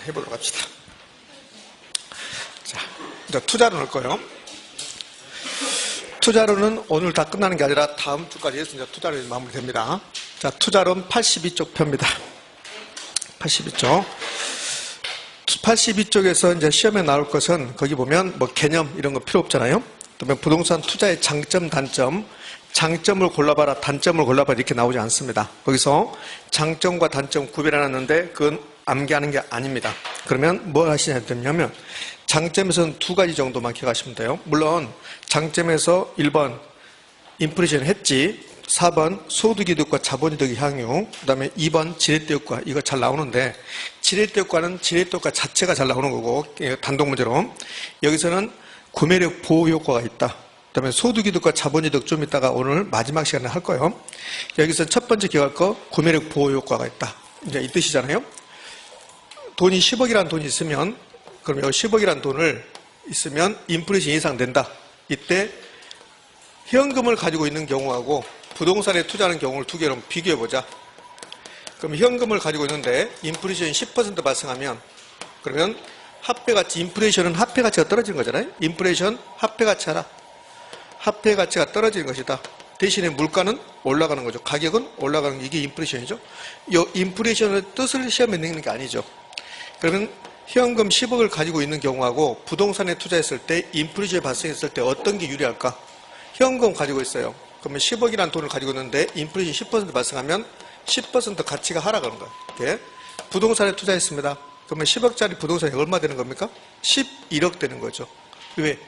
해보도록 합시다. 자, 이제 투자론 할 거예요. 투자론은 오늘 다 끝나는 게 아니라 다음 주까지 해서 이제 투자론이 마무리됩니다. 자, 투자론 82쪽 펴입니다. 82쪽. 82쪽에서 이제 시험에 나올 것은 거기 보면 뭐 개념 이런 거 필요 없잖아요. 그러면 부동산 투자의 장점, 단점, 장점을 골라봐라, 단점을 골라봐라 이렇게 나오지 않습니다. 거기서 장점과 단점 구별해놨는데 그건 암기하는 게 아닙니다. 그러면 뭘 하시냐 되냐면 장점에서는 두 가지 정도만 기억하시면 돼요. 물론 장점에서 1번 인플레이션 했지, 4번 소득이득과 자본이득의 향유, 그 다음에 2번 지렛대 효과, 이거 잘 나오는데 지렛대 효과는 지렛대 효과 자체가 잘 나오는 거고 단독 문제로 여기서는 구매력 보호 효과가 있다. 그 다음에 소득이득과 자본이득 좀 이따가 오늘 마지막 시간에 할 거예요. 여기서 첫 번째 기억할 거 구매력 보호 효과가 있다. 이제 이 뜻이잖아요. 돈이 10억이라는 돈이 있으면 그럼 이 10억이라는 돈을 있으면 인플레이션 예상된다. 이때 현금을 가지고 있는 경우하고 부동산에 투자하는 경우를 두 개로 비교해보자. 그럼 현금을 가지고 있는데 인플레이션이 10% 발생하면 그러면 화폐가치, 인플레이션은 화폐가치가 떨어지는 거잖아요. 인플레이션 화폐가치 하라. 화폐가치가 떨어지는 것이다. 대신에 물가는 올라가는 거죠. 가격은 올라가는 게 이게 인플레이션이죠. 이 인플레이션의 뜻을 시험에 내는 게 아니죠. 그러면 현금 10억을 가지고 있는 경우하고 부동산에 투자했을 때 인플레이션이 발생했을 때 어떤 게 유리할까? 현금 가지고 있어요. 그러면 10억이라는 돈을 가지고 있는데 인플레이션 10% 발생하면 10% 가치가 하락하는 거예요. 이렇게. 부동산에 투자했습니다. 그러면 10억짜리 부동산이 얼마 되는 겁니까? 11억 되는 거죠. 왜?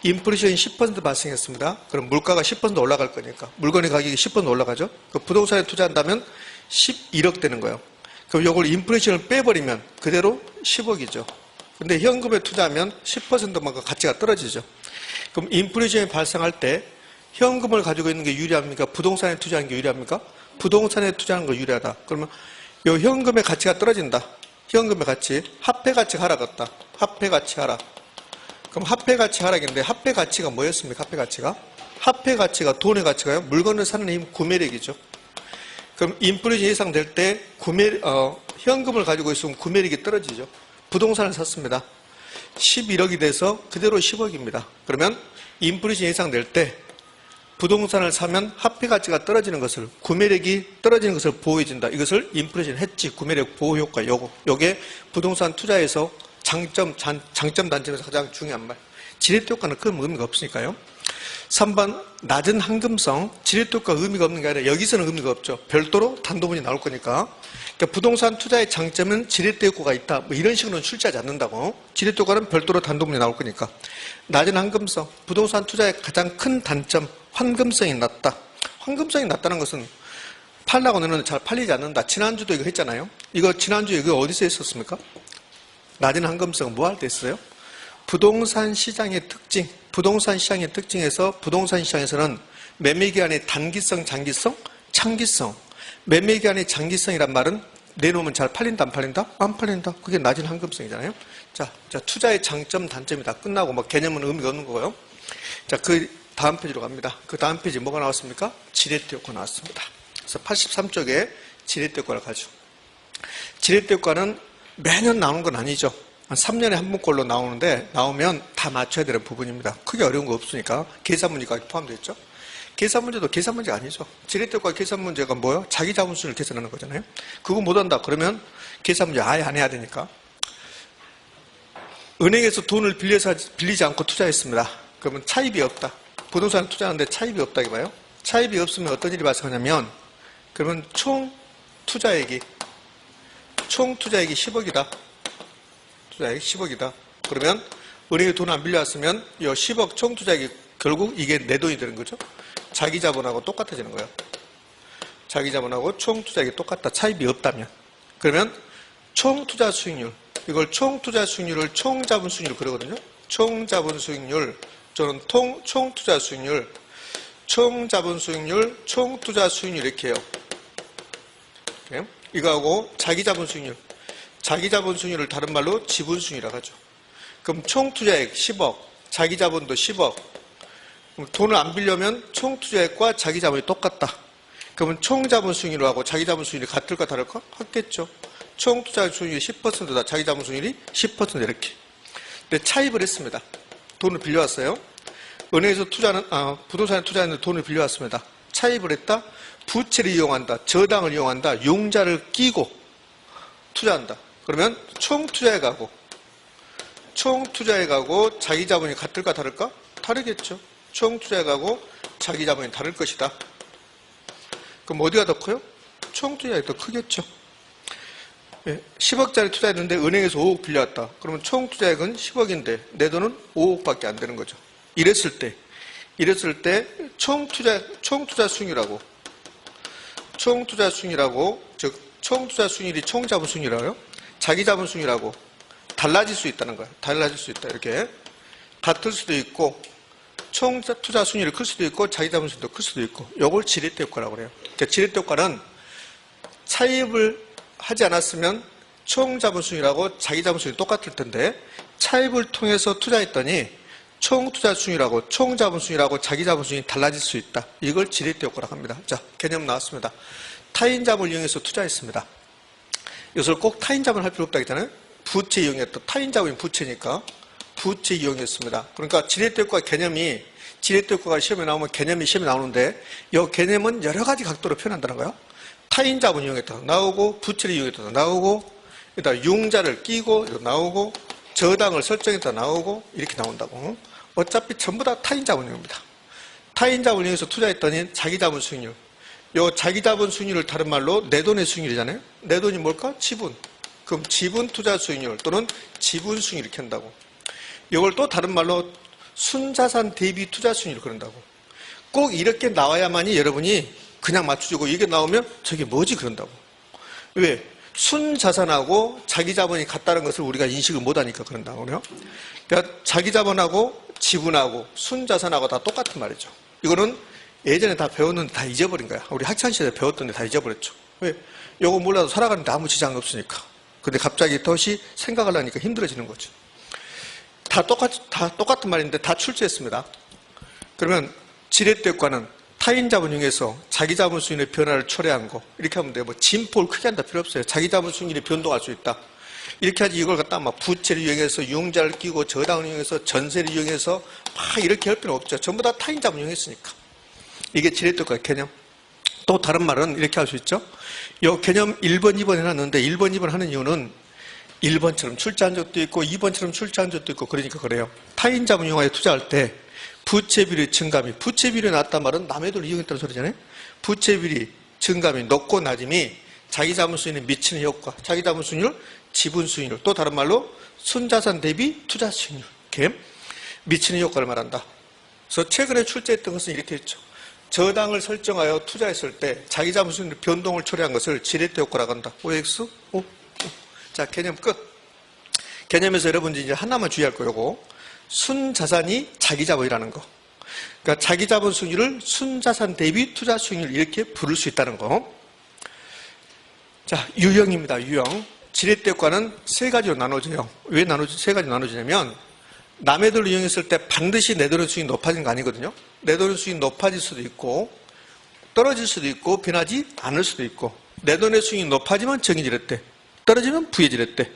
인플레이션이 10% 발생했습니다. 그럼 물가가 10% 올라갈 거니까. 물건의 가격이 10% 올라가죠. 그 부동산에 투자한다면 11억 되는 거예요. 그럼 이걸 인플레이션을 빼버리면 그대로 10억이죠. 근데 현금에 투자하면 10%만큼 가치가 떨어지죠. 그럼 인플레이션이 발생할 때 현금을 가지고 있는 게 유리합니까? 부동산에 투자하는 게 유리합니까? 부동산에 투자하는 거 유리하다. 그러면 이 현금의 가치가 떨어진다. 현금의 가치, 화폐 가치가 하락했다. 화폐 가치 하락. 그럼 화폐 가치 하락인데 화폐 가치가 뭐였습니까? 화폐 가치가? 화폐 가치가 돈의 가치가요? 물건을 사는 힘 구매력이죠. 그럼 인플레이션 예상될 때 현금을 가지고 있으면 구매력이 떨어지죠. 부동산을 샀습니다. 11억이 돼서 그대로 10억입니다. 그러면 인플레이션 예상될 때 부동산을 사면 화폐 가치가 떨어지는 것을, 구매력이 떨어지는 것을 보호해준다. 이것을 인플레이션 해지, 구매력 보호 효과, 요게 부동산 투자에서 장점, 단점에서 가장 중요한 말. 지렛대 효과는 큰 의미가 없으니까요. 3번, 낮은 황금성. 지렛대 효과 의미가 없는 게 아니라 여기서는 의미가 없죠. 별도로 단도문이 나올 거니까. 그러니까 부동산 투자의 장점은 지렛대 효과가 있다. 뭐 이런 식으로는 출제하지 않는다고. 지렛대 효과는 별도로 단도문이 나올 거니까. 낮은 황금성. 부동산 투자의 가장 큰 단점, 황금성이 낮다. 황금성이 낮다는 것은 팔라고 내놓는데 잘 팔리지 않는다. 지난주도 이거 했잖아요. 이거 지난주에 이거 어디서 했었습니까? 낮은 황금성은 뭐 할 때 했어요? 부동산 시장의 특징, 부동산 시장의 특징에서 부동산 시장에서는 매매기간의 단기성, 장기성, 장기성. 매매기간의 장기성이란 말은 내놓으면 잘 팔린다, 안 팔린다? 안 팔린다. 그게 낮은 황금성이잖아요. 자, 투자의 장점, 단점이 다 끝나고 뭐 개념은 의미가 없는 거고요. 자, 그 다음 페이지로 갑니다. 그 다음 페이지 뭐가 나왔습니까? 지렛대 효과 나왔습니다. 그래서 83쪽에 지렛대 효과를 가지고. 지렛대 효과는 매년 나오는 건 아니죠. 한 3년에 한 번꼴로 나오는데 나오면 다 맞춰야 되는 부분입니다. 크게 어려운 거 없으니까 계산 문제까지 포함되어 있죠. 계산 문제도 계산 문제가 아니죠. 지렛대 효과 계산 문제가 뭐예요? 자기 자본순을 계산하는 거잖아요. 그거 못한다 그러면 계산 문제 아예 안 해야 되니까. 은행에서 돈을 빌리지 않고 투자했습니다. 그러면 차입이 없다. 부동산에 투자하는데 차입이 없다 이거예요. 차입이 없으면 어떤 일이 발생하냐면 그러면 총 투자액이 10억이다. 투자액이 10억이다. 그러면 은행에 돈 안 빌려왔으면 이 10억 총 투자액이 결국 이게 내 돈이 되는 거죠. 자기 자본하고 똑같아지는 거예요. 자기 자본하고 총 투자액이 똑같다. 차입이 없다면. 그러면 총 투자 수익률. 이걸 총 투자 수익률을 총 자본 수익률 그러거든요. 총 자본 수익률. 저는 총 투자 수익률. 총 자본 수익률, 총 투자 수익률 이렇게 해요. 이렇게. 이거하고 자기 자본 수익률. 자기 자본 수익률을 다른 말로 지분 수익률이라고 하죠. 그럼 총 투자액 10억, 자기 자본도 10억. 그럼 돈을 안 빌려면 총 투자액과 자기 자본이 똑같다. 그러면 총 자본 수익률하고 자기 자본 수익률이 같을까 다를까? 같겠죠. 총 투자 수익률이 10%다. 자기 자본 수익률이 10% 이렇게. 근데 차입을 했습니다. 돈을 빌려왔어요. 은행에서 부동산에 투자했는데 돈을 빌려왔습니다. 차입을 했다. 부채를 이용한다. 저당을 이용한다. 융자를 끼고 투자한다. 그러면 총 투자에 가고 자기 자본이 같을까 다를까? 다르겠죠. 총 투자에 가고 자기 자본이 다를 것이다. 그럼 어디가 더 커요? 총 투자가 더 크겠죠. 10억짜리 투자했는데 은행에서 5억 빌려왔다. 그러면 총 투자액은 10억인데 내 돈은 5억밖에 안 되는 거죠. 이랬을 때 총 투자 수익률하고 즉 총 투자 수익률이 총 자본 수익률이라고요. 자기 자본 수익률하고 달라질 수 있다는 거예요. 달라질 수 있다. 이렇게 같을 수도 있고 총 투자 수익률이 클 수도 있고 자기 자본 수익률도 클 수도 있고 이걸 지렛대 효과라고 그래요. 그러니까 지렛대 효과는 차입을 하지 않았으면 총 자본 수익률하고 자기 자본 수익률이 똑같을 텐데 차입을 통해서 투자했더니 총 투자 수익률하고 총 자본 수익률하고 자기 자본 수익률이 달라질 수 있다. 이걸 지렛대 효과라고 합니다. 자, 개념 나왔습니다. 타인 자본을 이용해서 투자했습니다. 이것을 꼭 타인 자본을 할 필요 없다 했잖아요. 부채 이용했다. 타인 자본이 부채니까 부채 이용했습니다. 그러니까 지렛대 효과 개념이 지렛대 효과가 시험에 나오면 개념이 시험에 나오는데 이 개념은 여러 가지 각도로 표현한다는 거예요. 타인 자본 이용했다 나오고 부채를 이용했다 나오고 일단 융자를 끼고 나오고 저당을 설정했다 나오고 이렇게 나온다고. 어차피 전부 다 타인 자본 이용입니다. 타인 자본을 이용해서 투자했더니 자기 자본 수익률. 요 자기 자본 수익률을 다른 말로 내 돈의 수익률이잖아요. 내 돈이 뭘까? 지분. 그럼 지분 투자 수익률 또는 지분 수익률 이렇게 한다고. 이걸 또 다른 말로 순자산 대비 투자 수익률을 그런다고. 꼭 이렇게 나와야만이 여러분이 그냥 맞추고 이게 나오면 저게 뭐지 그런다고. 왜? 순자산하고 자기 자본이 같다는 것을 우리가 인식을 못하니까 그런다고 그래요. 그러니까 자기 자본하고 지분하고 순자산하고 다 똑같은 말이죠. 이거는 예전에 다 배웠는데 다 잊어버린 거야. 우리 학창시절에 배웠던데 다 잊어버렸죠. 왜? 이거 몰라도 살아가는데 아무 지장 없으니까. 근데 갑자기 다시 생각하려니까 힘들어지는 거죠. 다 똑같은 말인데 다 출제했습니다. 그러면 지렛대 효과는 타인 자본 이용해서 자기 자본 수익률의 변화를 초래한 거. 이렇게 하면 돼요. 뭐 진폭을 크게 한다 필요 없어요. 자기 자본 수익률이 변동할 수 있다. 이렇게 하지 이걸 갖다 막 부채를 이용해서 융자를 끼고 저당을 이용해서 전세를 이용해서 막 이렇게 할 필요는 없죠. 전부 다 타인 자본 이용했으니까. 이게 지렛대 효과 개념. 또 다른 말은 이렇게 할 수 있죠. 이 개념 1번, 2번 해놨는데 1번, 2번 하는 이유는 1번처럼 출제한 적도 있고 2번처럼 출제한 적도 있고 그러니까 그래요. 타인 자본 이용하여 투자할 때 부채 비율의 증감이, 부채 비율이 낮단 말은 남의 돈을 이용했다는 소리잖아요. 부채 비율이 증감이 높고 낮음이 자기 자본 수익률에 미치는 효과, 자기 자본 수익률, 지분 수익률, 또 다른 말로 순자산 대비 투자 수익률 이렇게 미치는 효과를 말한다. 그래서 최근에 출제했던 것은 이렇게 했죠. 저당을 설정하여 투자했을 때 자기 자본 수익률 변동을 초래한 것을 지렛대 효과라고 한다. OX? O? 자, 개념 끝. 개념에서 여러분들이 이제 하나만 주의할 거고, 순자산이 자기 자본이라는 거. 그러니까 자기 자본 수익률을 순자산 대비 투자 수익률 이렇게 부를 수 있다는 거. 자, 유형입니다. 유형. 지렛대 효과는 세 가지로 나눠져요. 왜 세 가지로 나눠지냐면 남의 돈을 이용했을 때 반드시 내 돈의 수익이 높아지는 거 아니거든요. 내 돈의 수익이 높아질 수도 있고 떨어질 수도 있고 변하지 않을 수도 있고 내 돈의 수익이 높아지면 정의지렛대, 떨어지면 부의지렛대,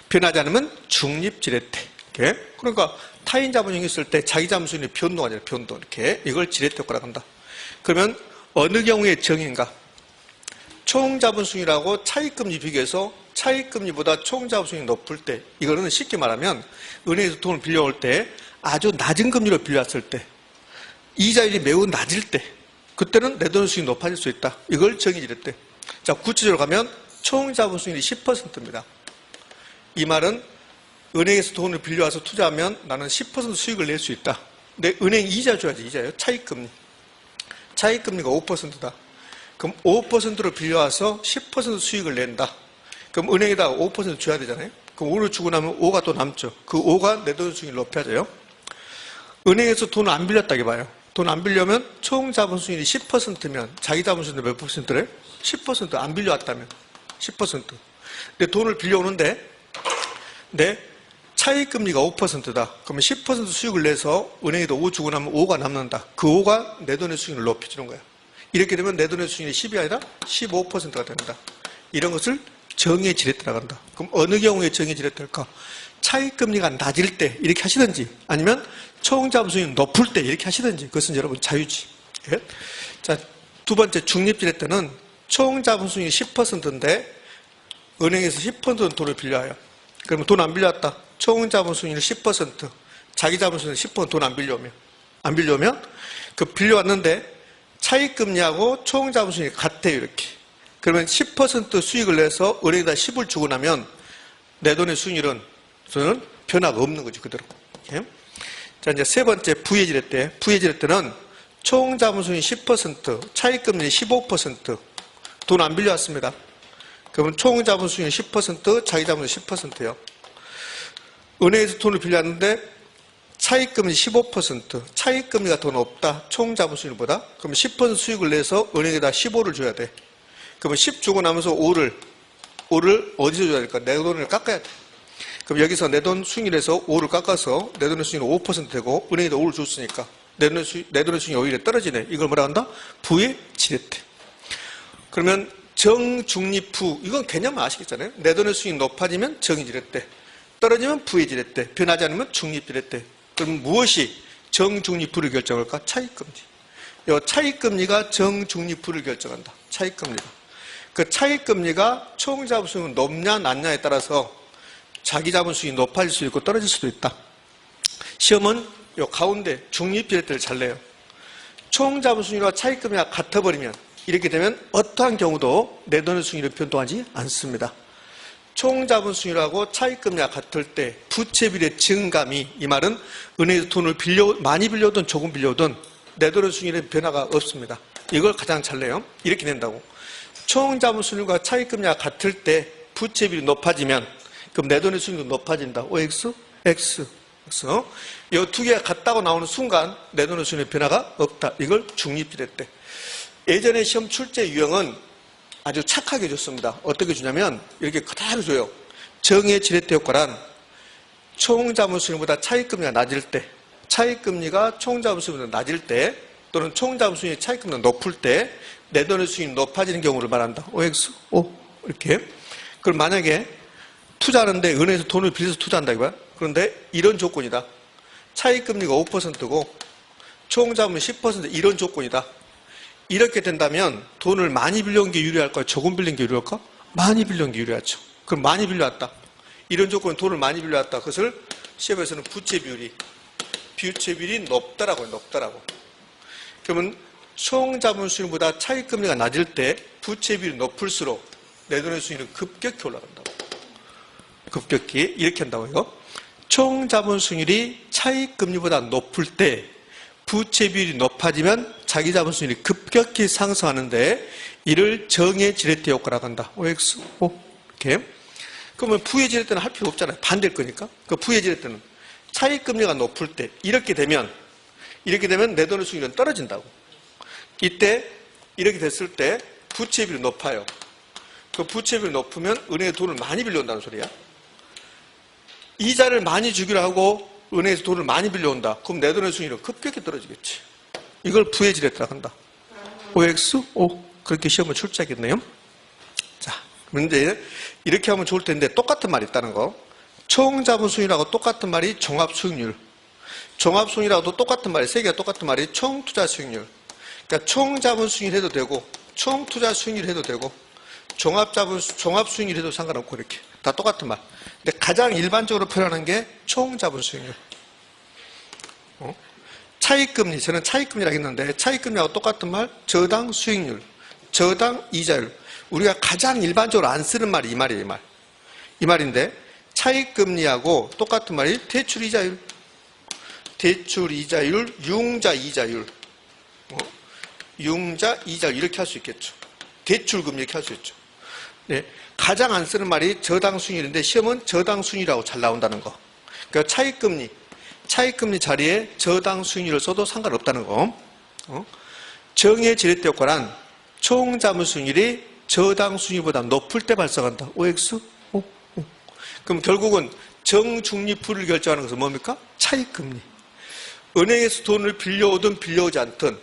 변하지 않으면 중립지렛대. 이렇게. 그러니까 타인 자본 이용했을 때 자기 자본 수익률이 변동하잖아요. 변동. 이렇게. 이걸 지렛대 효과라고 한다. 그러면 어느 경우에 정의인가? 총 자본 수익률하고 차익금리 비교해서 차익금리보다 총 자본 수익률이 높을 때, 이거는 쉽게 말하면 은행에서 돈을 빌려올 때 아주 낮은 금리로 빌려왔을 때, 이자율이 매우 낮을 때, 그때는 내 돈 수익이 높아질 수 있다. 이걸 정의지렛대. 자, 구체적으로 가면 총 자본 수익률이 10%입니다. 이 말은 은행에서 돈을 빌려와서 투자하면 나는 10% 수익을 낼 수 있다. 근데 은행 이자 줘야지, 이자요. 차익금리. 차익금리가 5%다. 그럼 5%로 빌려와서 10% 수익을 낸다. 그럼 은행에다가 5% 줘야 되잖아요. 그럼 5를 주고 나면 5가 또 남죠. 그 5가 내 돈 수익을 높여져요. 은행에서 돈을 안 빌렸다고 봐요. 돈 안 빌려면 총 자본 수익률이 10%면 자기 자본 수익률 몇 퍼센트래? 10% 안 빌려왔다면 10%. 근데 돈을 빌려오는데 내 차익금리가 5%다. 그러면 10% 수익을 내서 은행에다 5 주고 나면 5가 남는다. 그 5가 내 돈의 수익률을 높여주는 거야. 이렇게 되면 내 돈의 수익률이 10이 아니라 15%가 된다. 이런 것을 정의 지렛대라고 한다. 그럼 어느 경우에 정의 지렛대일까? 차익금리가 낮을 때 이렇게 하시든지 아니면 총자본수익이 높을 때 이렇게 하시든지 그것은 여러분 자유지. 예? 자, 두 번째 중립지렛대는 총자본수익이 10%인데 은행에서 10% 돈을 빌려와요. 그러면 돈 안 빌려왔다. 총자본수익률 10%, 자기 자본수익률 10% 돈 안 빌려오면 그 빌려왔는데 차익금리하고 총자본수익이 같아요. 이렇게. 그러면 10% 수익을 내서 은행에다 10을 주고 나면 내 돈의 수익률은 저는 변화가 없는 거죠. 그대로. 예? 자, 이제 세 번째 부의지렛대. 부의지렛대는 총자본수익이 10%, 차익금리 15%, 돈 안 빌려왔습니다. 그러면 총자본수익이 10%, 자기자본수익이 10%예요. 은행에서 돈을 빌려왔는데 차익금리 15%, 차익금리가 더 높다. 총자본수익보다. 그럼 10% 수익을 내서 은행에다 15를 줘야 돼. 그러면 10 주고 나면서 5를 어디서 줘야 될까? 내 돈을 깎아야 돼. 그럼 여기서 내 돈 수익률에서 5를 깎아서 내 돈의 수익률 5% 되고 은행에다 5를 줬으니까 내 돈의 수익이 오히려 떨어지네. 이걸 뭐라 한다? 부의 지렛대. 그러면 정중립부, 이건 개념 아시겠잖아요. 내 돈의 수익이 높아지면 정의지렛대, 떨어지면 부의지렛대, 변하지 않으면 중립지렛대. 그럼 무엇이 정중립부를 결정할까? 차익금리. 이 차익금리가 정중립부를 결정한다. 차익금리가. 그 차익금리가 총자본수익이 높냐 낮냐에 따라서 자기자본수익이 높아질 수도 있고 떨어질 수도 있다. 시험은 이 가운데 중립지렛대를 잘 내요. 총자본수익과 차익금리가 같아버리면 이렇게 되면 어떠한 경우도 내 돈의 수익률이 변동하지 않습니다. 총자본수익률하고 차익금리가 같을 때 부채비율의 증감이, 이 말은 은행에서 돈을 많이 빌려오든 조금 빌려오든 내 돈의 수익률에 변화가 없습니다. 이걸 가장 잘 내요. 이렇게 낸다고. 총자본수익률과 차익금리가 같을 때 부채비율이 높아지면 그럼 내 돈의 수익률이 높아진다. OX, X. 이 두 개가 같다고 나오는 순간 내 돈의 수익률에 변화가 없다. 이걸 중립지렛대. 예전에 시험 출제 유형은 아주 착하게 줬습니다. 어떻게 주냐면 이렇게 그대로 줘요. 정의 지렛대 효과란 총자본수익보다 차익금리가 낮을 때, 차익금리가 총자본수익보다 낮을 때, 또는 총자본수익이 차익금리가 높을 때 내 돈의 수익이 높아지는 경우를 말한다. OX, O 이렇게. 그럼 만약에 투자하는데 은행에서 돈을 빌려서 투자한다 이거야. 그런데 이런 조건이다. 차익금리가 5%고 총자본이 10% 이런 조건이다. 이렇게 된다면 돈을 많이 빌려온 게 유리할까요? 조금 빌린 게 유리할까? 많이 빌려온 게 유리하죠. 그럼 많이 빌려왔다. 이런 조건은 돈을 많이 빌려왔다. 그것을 시험에서는 부채비율이 높다라고 해요. 높다라고. 그러면 총자본수익보다 차익금리가 낮을 때 부채비율이 높을수록 내 돈의 수익률은 급격히 올라간다고. 급격히 이렇게 한다고요. 총자본수익률이 차익금리보다 높을 때 부채비율이 높아지면 자기자본수익률이 급격히 상승하는데 이를 정의 지렛대 효과라고 한다. OX, O 이렇게. 그러면 부의 지렛대는 할 필요 없잖아요. 반대일 거니까. 그 부의 지렛대는 차익금리가 높을 때 이렇게 되면 내 돈의 수익률은 떨어진다고. 이때 이렇게 됐을 때 부채비율이 높아요. 그 부채비율이 높으면 은행에 돈을 많이 빌려온다는 소리야. 이자를 많이 주기로 하고 은행에서 돈을 많이 빌려온다. 그럼 내 돈의 수익률은 급격히 떨어지겠지. 이걸 부의 지렛대라고 한다. OX, O. 그렇게 시험을 출제하겠네요. 자, 근데 이렇게 하면 좋을 텐데 똑같은 말이 있다는 거. 총자본수익률하고 똑같은 말이 종합수익률. 종합수익률하고도 똑같은 말이, 세 개가 똑같은 말이 총투자수익률. 그러니까 총자본수익률 해도 되고 총투자수익률 해도 되고 종합수익률 해도 상관없고 이렇게. 다 똑같은 말. 근데 가장 일반적으로 표현하는 게 총자본수익률. 차익금리, 저는 차익금리라고 했는데 차익금리하고 똑같은 말, 저당 수익률, 저당 이자율. 우리가 가장 일반적으로 안 쓰는 말이 이 말이에요. 이 말인데 차익금리하고 똑같은 말이 대출이자율, 대출이자율, 융자이자율, 융자이자율 이렇게 할 수 있겠죠. 대출금리 이렇게 할 수 있죠. 네, 가장 안 쓰는 말이 저당 수익률인데 시험은 저당 수익률이라고 잘 나온다는 거. 그러니까 차익금리 자리에 저당 수익률을 써도 상관없다는 거. 정의 지렛대 효과란 총자본수익률이 저당 수익률보다 높을 때 발생한다. OX, O. 그럼 결국은 정중립부를 결정하는 것은 뭡니까? 차익금리. 은행에서 돈을 빌려오든 빌려오지 않든,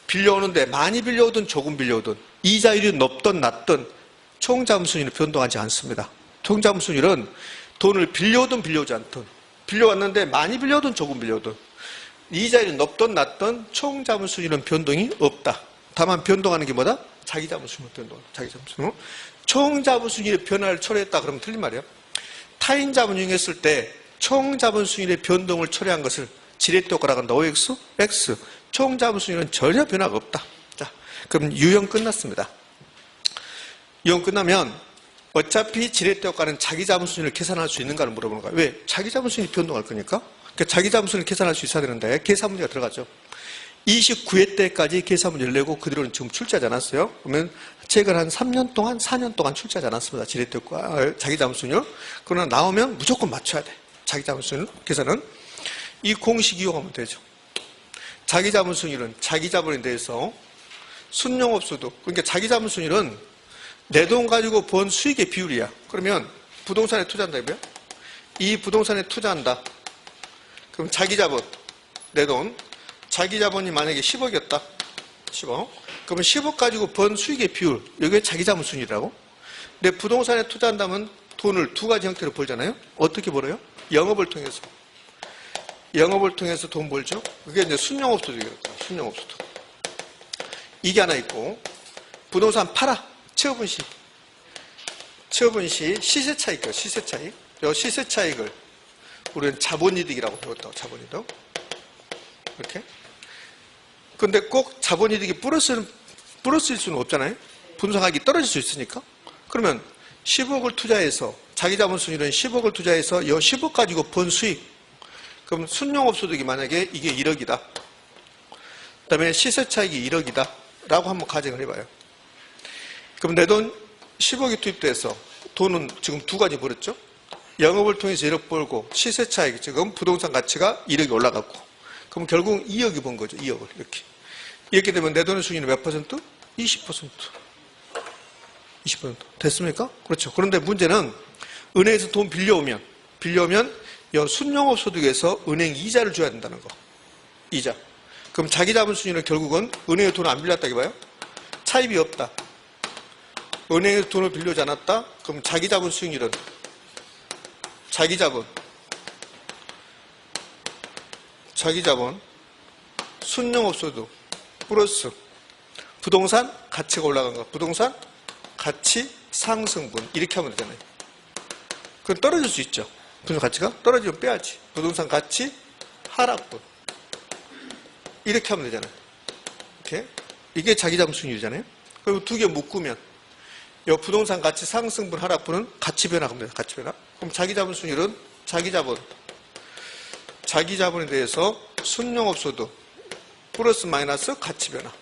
빌려오는데 많이 빌려오든 조금 빌려오든, 이자율이 높든 낮든 총자본순위는 변동하지 않습니다. 총자본순위는 돈을 빌려오든 빌려오지 않든, 빌려왔는데 많이 빌려오든 조금 빌려오든, 이자율이 높든 낮든 총자본순위는 변동이 없다. 다만 변동하는 게 뭐다? 자기자본순위 변동. 자기자본순위. 총자본순위의 변화를 초래했다 그러면 틀린 말이에요. 타인자본이용 했을 때 총자본순위의 변동을 초래한 것을 지렛대효과라고 한다. OX, X. 총자본순위는 전혀 변화가 없다. 자, 그럼 유형 끝났습니다. 유형 끝나면 어차피 지렛대효과는 자기자본순위를 계산할 수 있는가를 물어보는 거야. 왜? 자기자본순위 변동할 거니까. 그러니까 자기자본순위를 계산할 수 있어야 되는데 계산 문제가 들어가죠. 29회 때까지 계산 문제를 내고 그 뒤로는 지금 출제하지 않았어요. 그러면 최근 한 3년 동안, 4년 동안 출제하지 않았습니다. 지렛대효과, 자기자본순위를. 그러나 나오면 무조건 맞춰야 돼. 자기자본순위 계산은. 이 공식 이용하면 되죠. 자기자본순위는 자기자본에 대해서 순용업소득, 그러니까 자기자본순위는 내 돈 가지고 번 수익의 비율이야. 그러면 부동산에 투자한다 이거야. 이 부동산에 투자한다. 그럼 자기자본, 내 돈. 자기자본이 만약에 10억이었다. 10억. 그러면 10억 가지고 번 수익의 비율. 이게 자기자본순위라고. 근데 부동산에 투자한다면 돈을 두 가지 형태로 벌잖아요. 어떻게 벌어요? 영업을 통해서. 영업을 통해서 돈 벌죠. 그게 이제 순용업소득이에요. 순용업소득. 이게 하나 있고, 부동산 팔아. 처분 시. 처분 시 시세 차익, 시세 차익. 이 시세 차익을 우리는 자본이득이라고 배웠다고, 자본이득. 이렇게. 근데 꼭 자본이득이 플러스일 수는 없잖아요. 분석하기 떨어질 수 있으니까. 그러면 10억을 투자해서, 자기자본순위는 10억을 투자해서 이 10억 가지고 번 수익. 그럼 순용업소득이 만약에 이게 1억이다. 그 다음에 시세차익이 1억이다. 라고 한번 가정을 해봐요. 그럼 내 돈 10억이 투입돼서 돈은 지금 두 가지 벌었죠. 영업을 통해서 1억 벌고 시세차익, 지금 부동산 가치가 1억이 올라갔고, 그럼 결국 2억이 번 거죠. 2억을 이렇게. 이렇게 되면 내 돈의 순위는 몇 퍼센트? 20%. 20% 됐습니까? 그렇죠. 그런데 문제는 은행에서 돈 빌려오면 이 순용업소득에서 은행 이자를 줘야 된다는 거. 이자. 그럼 자기자본순위는 결국은 은행에 돈을 안 빌렸다 이거예요. 차입이 없다. 은행에서 돈을 빌려오지 않았다. 그럼 자기자본순위는 자기자본, 순용업소득 플러스 부동산 가치가 올라간 거. 부동산 가치 상승분. 이렇게 하면 되잖아요. 그건 떨어질 수 있죠. 부동산 가치가 떨어지면 빼야지. 부동산 가치 하락분. 이렇게 하면 되잖아요. 이렇게. 이게 자기자본순위잖아요. 그리고 두 개 묶으면 이 부동산 가치 상승분 하락분은 가치 변화 하면 돼요. 가치 변화. 그럼 자기자본순위는 자기자본에 대해서 순용업소득 플러스 마이너스 가치 변화.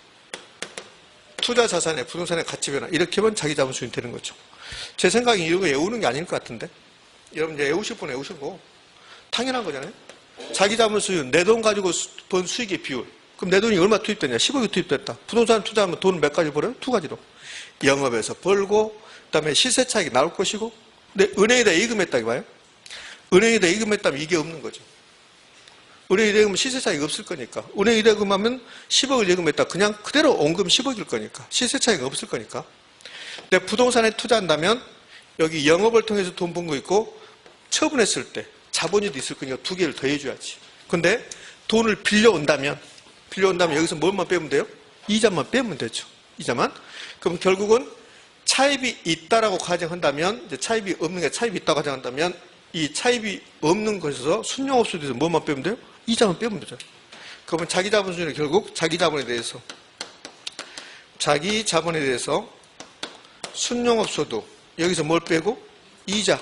투자 자산의 부동산의 가치 변화. 이렇게 하면 자기자본순위 되는 거죠. 제 생각에 이런 거 외우는 게 아닐 것 같은데. 여러분 이제 외우실 분 외우시고. 당연한 거잖아요. 자기자본순위, 내 돈 가지고 번 수익의 비율. 그럼 내 돈이 얼마 투입됐냐? 10억이 투입됐다. 부동산 투자하면 돈을 몇 가지 벌어요? 두 가지로. 영업에서 벌고, 그 다음에 시세차익이 나올 것이고, 근데 은행에다 예금했다 이거예요. 은행에다 예금했다면 이게 없는 거죠. 은행에다 예금은 시세차익이 없을 거니까. 은행에다 예금하면 10억을 예금했다. 그냥 그대로 원금 10억일 거니까. 시세차익이 없을 거니까. 근데 부동산에 투자한다면 여기 영업을 통해서 돈 번 거 있고 처분했을 때 자본이도 있을 거니까 두 개를 더 해줘야지. 근데 돈을 빌려온다면 여기서 뭘만 빼면 돼요? 이자만 빼면 되죠. 이자만. 그럼 결국은 차입이 있다라고 가정한다면, 이제 차입이 없는 게 차입이 있다고 가정한다면, 이 차입이 없는 것에서 순용업소득에서 뭐만 빼면 돼요? 이자만 빼면 되죠. 그러면 자기자본순위는 결국 자기자본에 대해서 순용업소득, 여기서 뭘 빼고? 이자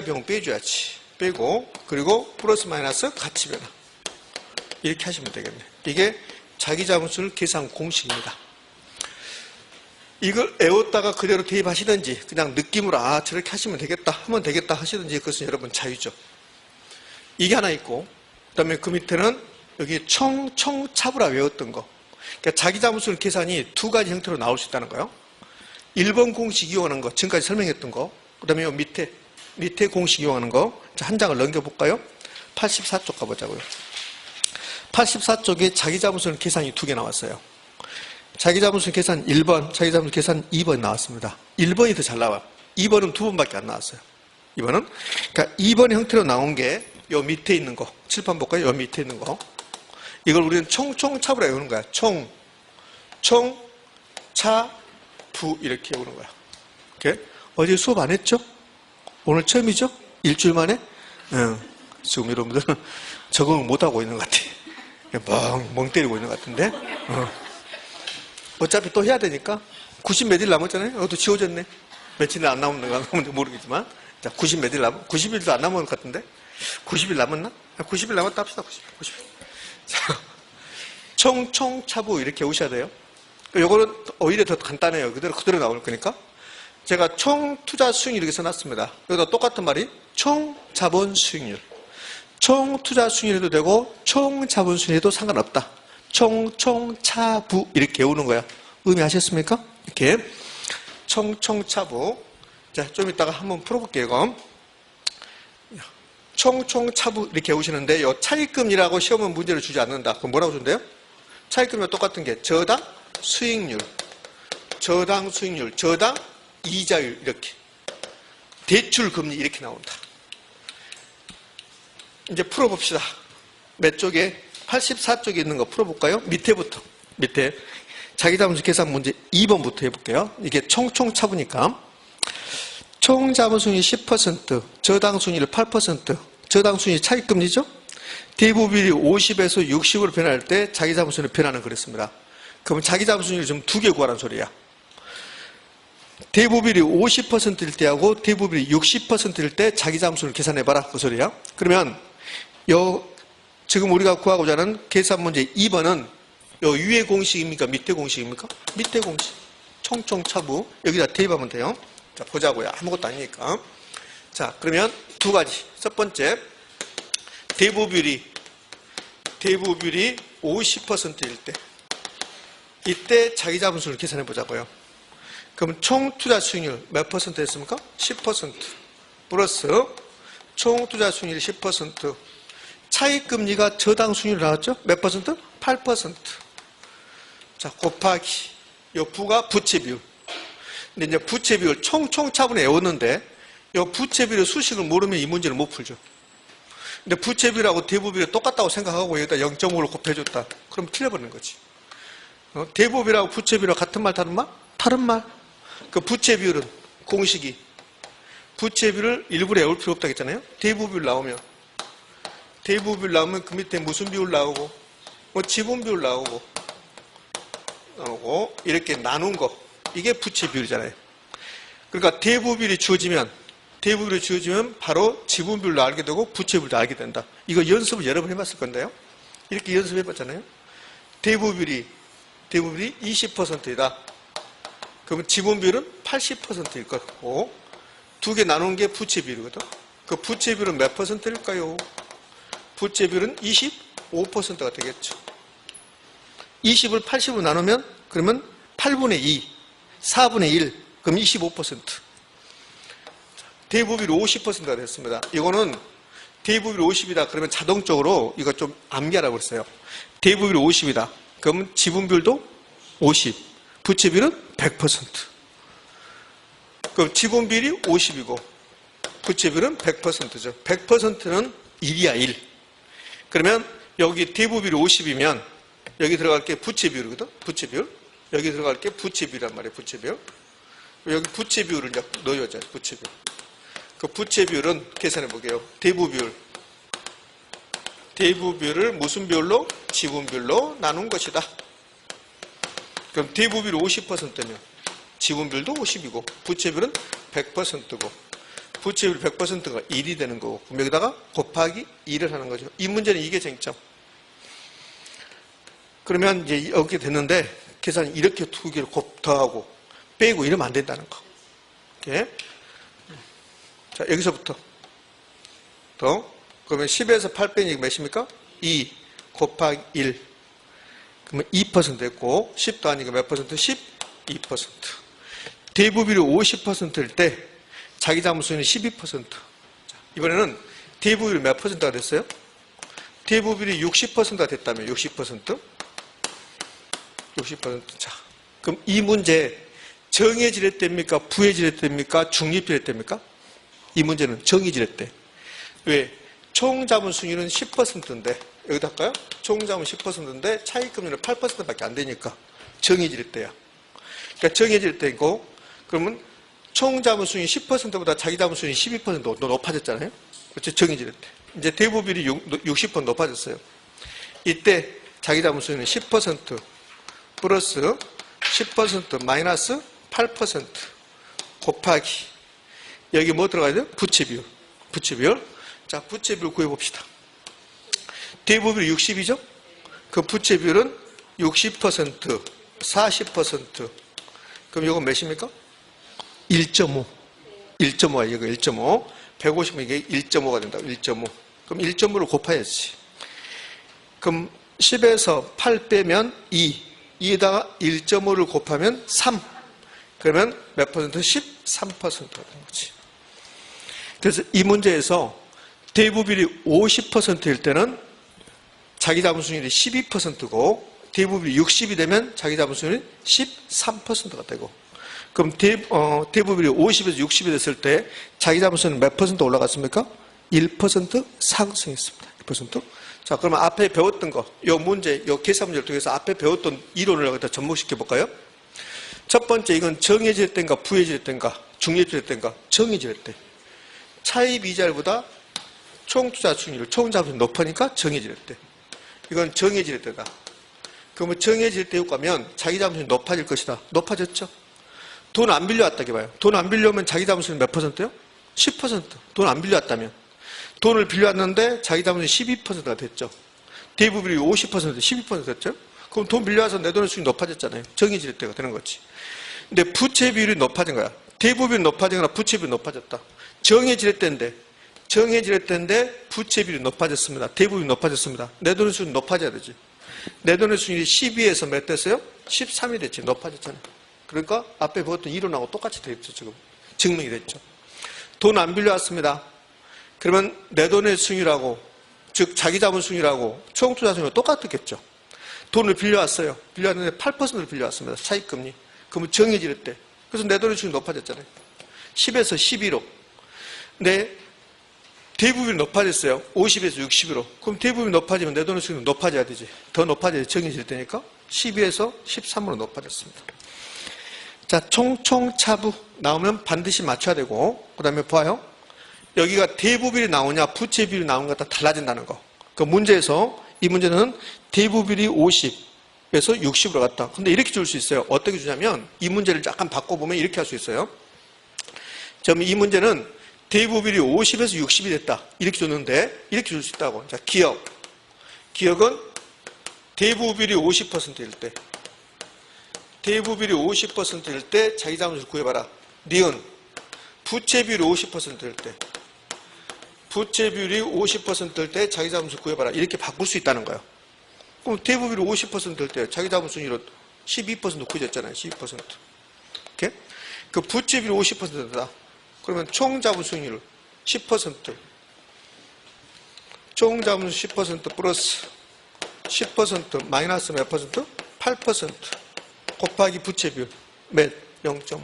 비용 빼줘야지. 빼고, 그리고 플러스 마이너스 가치 변화. 이렇게 하시면 되겠네. 이게 자기자본순위 계산 공식입니다. 이걸 외웠다가 그대로 대입하시든지 그냥 느낌으로 저렇게 하시면 되겠다 하면 되겠다 하시든지 그것은 여러분 자유죠. 이게 하나 있고, 그 다음에 그 밑에는 여기 총차불화 외웠던 거. 그러니까 자기자본순위 계산이 두 가지 형태로 나올 수 있다는 거예요. 1번 공식 이용하는 거, 지금까지 설명했던 거. 그 다음에 밑에 공식 이용하는 거. 한 장을 넘겨볼까요? 84쪽 가보자고요. 84쪽에 자기자본순위 계산이 두 개 나왔어요. 자기자본수익 계산 1번, 자기자본수익 계산 2번 나왔습니다. 1번이 더 잘 나와요. 2번은 2번밖에 안 나왔어요. 2번은. 그러니까 2번의 형태로 나온 게 요 밑에 있는 거. 칠판 볼까요? 요 밑에 있는 거. 이걸 우리는 총차부라 외우는 거야. 총, 차, 부 이렇게 외우는 거야. 이렇게. 어제 수업 안 했죠? 오늘 처음이죠? 일주일 만에? 지금 여러분들 적응을 못하고 있는 것 같아. 멍 때리고 있는 것 같은데? 어차피 또 해야 되니까 90 몇 일 남았잖아요. 이것도 지워졌네. 며칠 안 남았는지 모르겠지만 자, 90 몇 일 90일도 안 남은 것 같은데 90일 남았나? 90일 남았다 합시다. 90일. 자, 총차부 이렇게 오셔야 돼요. 요거는 오히려 더 간단해요. 그대로 나올 거니까 제가 총 투자 수익률 이렇게 써놨습니다. 여기다 똑같은 말이 총 자본 수익률. 총 투자 수익률도 되고 총 자본 수익률도 상관없다. 총차부 이렇게 외우는 거야. 의미하셨습니까? 이렇게 총차부. 자, 좀 이따가 한번 풀어볼게요. 이거. 총차부 이렇게 외우시는데 요 차익금리라고 시험은 문제를 주지 않는다. 그럼 뭐라고 준대요? 차익금리와 똑같은 게 저당 수익률, 저당 이자율 이렇게 대출금리 이렇게 나온다. 이제 풀어봅시다. 몇 쪽에? 84쪽에 있는 거 풀어볼까요? 밑에부터. 밑에. 자기자본수익 계산 문제 2번부터 해볼게요. 이게 총차부니까. 총 자본수익률 10%, 저당 수익률 8%, 저당 수익률 차익금리죠? 대부비율이 50에서 60으로 변할 때 자기자본수익률 변화는 그랬습니다. 그러면 자기자본수익률 좀 두 개 구하라는 소리야. 대부비율이 50%일 때하고 대부비율이 60%일 때 자기자본수익률 계산해봐라. 그 소리야. 그러면 지금 우리가 구하고자 하는 계산 문제 2번은 요 위에 공식입니까? 밑에 공식입니까? 밑에 공식. 총차부. 여기다 대입하면 돼요. 자, 보자고요. 아무것도 아니니까. 자, 그러면 두 가지. 첫 번째, 대부비율이 50%일 때. 이때 자기자본수익률 계산해 보자고요. 그럼 총 투자 수익률 몇 퍼센트 했습니까? 10%. 플러스 총 투자 수익률 10%. 차익금리가 저당 수익률 나왔죠? 몇 퍼센트? 8%. 자, 곱하기. 요 부가 부채 비율. 근데 이제 부채 비율 총차분에 외웠는데 요 부채 비율 수식을 모르면 이 문제를 못 풀죠. 근데 부채 비율하고 대부 비율이 똑같다고 생각하고 여기다 0.5를 곱해줬다. 그럼 틀려버리는 거지. 대부 비율하고 부채 비율하고 같은 말 다른 말? 다른 말. 그 부채 비율은 공식이 부채 비율을 일부러 외울 필요 없다고 했잖아요. 대부 비율 나오면 그 밑에 무슨 비율 나오고 뭐 지분 비율 나오고 이렇게 나눈 거 이게 부채 비율이잖아요. 그러니까 대부 비율이 주어지면 바로 지분 비율도 알게 되고 부채 비율도 알게 된다. 이거 연습을 여러 번 해봤을 건데요. 이렇게 연습해봤잖아요. 대부 비율이 20%이다. 그러면 지분 비율은 80%일 거고 두 개 나눈 게 부채 비율이거든. 그 부채 비율은 몇 퍼센트일까요? 부채 비율은 25%가 되겠죠. 20을 80으로 나누면 그러면 8분의 2, 4분의 1, 그럼 25%. 대부비율 50%가 됐습니다. 이거는 대부비율 50이다. 그러면 자동적으로 이거 좀 암기하라고 그랬어요. 대부비율 50이다. 그러면 지분비율도 50, 부채비율은 100%. 그럼 지분비율이 50이고 부채비율은 100%죠. 100%는 1이야 1. 그러면 여기 대부비율이 50이면 여기 들어갈 게 부채비율이거든. 부채비율. 여기 들어갈 게 부채비율이란 말이에요. 부채비율. 여기 부채비율을 이제 넣어야죠. 부채비율. 그 부채비율은 계산해 보게요. 대부비율을 무슨 비율로? 지분비율로 나눈 것이다. 그럼 대부비율이 50%면 지분비율도 50이고 부채비율은 100%고 부채비율 100%가 1이 되는 거고 그럼 여기다가 곱하기 1을 하는 거죠. 이 문제는 이게 쟁점. 그러면 이제 이렇게 됐는데 계산 이렇게 두 개를 더하고 빼고 이러면 안 된다는 거. 이렇게. 자, 여기서부터 더 그러면 10에서 8 빼니 몇입니까? 2 곱하기 1 그러면 2% 됐고 10 더하니까 몇 퍼센트? 12%. 대부비율이 50%일 때 자기자본수익률이 12%. 자, 이번에는 대부비율이 몇 퍼센트가 됐어요? 대부비율이 60%가 됐다면 60%. 자, 그럼 이 문제 정해지랬답니까? 부해지랬답니까? 중립지랬답니까? 이 문제는 정해지랬대. 왜? 총 자본순위는 10%인데 여기다 할까요? 총 자본 10%인데 차익금리는 8%밖에 안 되니까 정해지랬대요. 그러니까 정해지랬대고 그러면 총 자본순위 10%보다 자기 자본순위 12% 높아졌잖아요. 그렇죠? 정해지랬대. 이제 대부비율이 60% 높아졌어요. 이때 자기 자본순위는 10% 플러스 10% 마이너스 8% 곱하기 여기 뭐 들어가야 돼요? 부채비율. 부채비율. 자, 부채비율 구해봅시다. 대부비율이 60이죠? 그 부채비율은 60%, 40%. 그럼 이건 몇입니까? 1.5. 1.5야, 이거 1.5. 150은 이게 1.5가 된다고, 1.5. 그럼 1.5를 곱해야지. 그럼 10에서 8 빼면 2. 2에다가 1.5를 곱하면 3. 그러면 몇 퍼센트? 13%가 되는 거지. 그래서 이 문제에서 대부비율이 50%일 때는 자기 자본순위율이 12%고 대부비율이 60이 되면 자기 자본순위율이 13%가 되고 그럼 대부비율이 50에서 60이 됐을 때 자기 자본순위는 몇 퍼센트 올라갔습니까? 1% 상승했습니다. 1%. 자, 그러면 앞에 배웠던 거, 요 문제, 요 계산 문제를 통해서 앞에 배웠던 이론을 여기다 접목시켜 볼까요? 첫 번째, 이건 정해질 때인가, 부해질 때인가, 중립질 때인가, 정해질 때. 차입 이자율보다 총 투자 수익률, 총 자본이 높으니까 정해질 때. 이건 정해질 때다. 그러면 정해질 때 효과면 자기 자본이 높아질 것이다. 높아졌죠? 돈 안 빌려왔다고 봐요. 돈 안 빌려오면 자기 자본수는 몇 퍼센트요? 10%. 돈 안 빌려왔다면. 돈을 빌려왔는데 자기 자본이 12%가 됐죠. 대부분이 50%, 12% 됐죠? 그럼 돈 빌려와서 내 돈의 수익이 높아졌잖아요. 정해질 때가 되는 거지. 근데 부채 비율이 높아진 거야. 대부분이 높아진 거나 부채 비율이 높아졌다. 정해질 때인데 부채 비율이 높아졌습니다. 대부분이 높아졌습니다. 내 돈의 수익이 높아져야 되지. 내 돈의 수익이 12에서 몇 됐어요? 13이 됐지. 높아졌잖아요. 그러니까 앞에 배웠던 이론하고 똑같이 됐죠. 지금 증명이 됐죠. 돈 안 빌려왔습니다. 그러면 내 돈의 수익이라고, 즉 자기 자본 수익이라고 총 투자 수익이 똑같겠죠. 돈을 빌려왔어요. 빌려왔는데 8%를 빌려왔습니다. 차익금리. 그러면 정해질 때. 그래서 내 돈의 수익이 높아졌잖아요. 10에서 12로. 근데 대부분이 높아졌어요. 50에서 60으로. 그럼 대부분이 높아지면 내 돈의 수익은 높아져야 되지. 더 높아져야 정해질 때니까 12에서 13으로 높아졌습니다. 자, 총총차부 나오면 반드시 맞춰야 되고, 그 다음에 봐요. 여기가 대부비율이 나오냐, 부채비율이 나오는 것 다 달라진다는 거. 그 문제에서, 이 문제는 대부비율이 50에서 60으로 갔다. 근데 이렇게 줄 수 있어요. 어떻게 주냐면, 이 문제를 약간 바꿔보면 이렇게 할 수 있어요. 그럼 이 문제는 대부비율이 50에서 60이 됐다. 이렇게 줬는데, 이렇게 줄 수 있다고. 자, 기억. 기억은 대부비율이 50%일 때. 대부비율이 50%일 때 자기 자본수를 구해봐라. 니은 부채비율이 50%일 때. 부채비율이 50%일 때 자기 자본수를 구해봐라. 이렇게 바꿀 수 있다는 거예요. 그럼 대부비율이 50%일 때 자기 자본수익률은 12% 구해졌잖아요. 12%. 이렇게? 그 부채비율이 50%다. 그러면 총 자본수익률 10%. 총 자본수 10% 플러스 10% 마이너스 몇 퍼센트? 8%. 곱하기 부채비율 몇? 0.5.